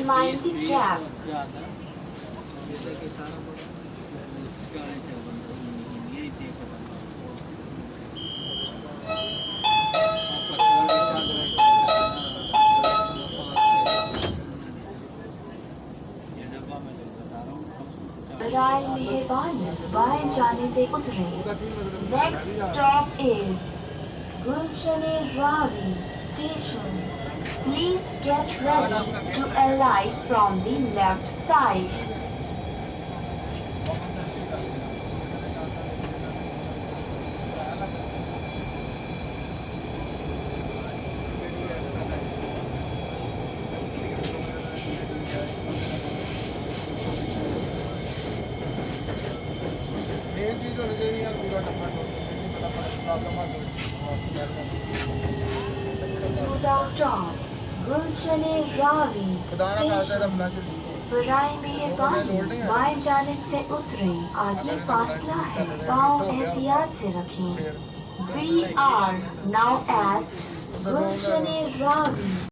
mind the gap. राय मेहरबानी बाएं जाने से उतरे. Next stop is Ravi station. Please get ready to alight from the left side. Stop Ravi station. बराए मेहरबानी बाएं जानिब से उतरे. आगे फासला है, पाँव एहतियात से रखें. We are now at Ravi.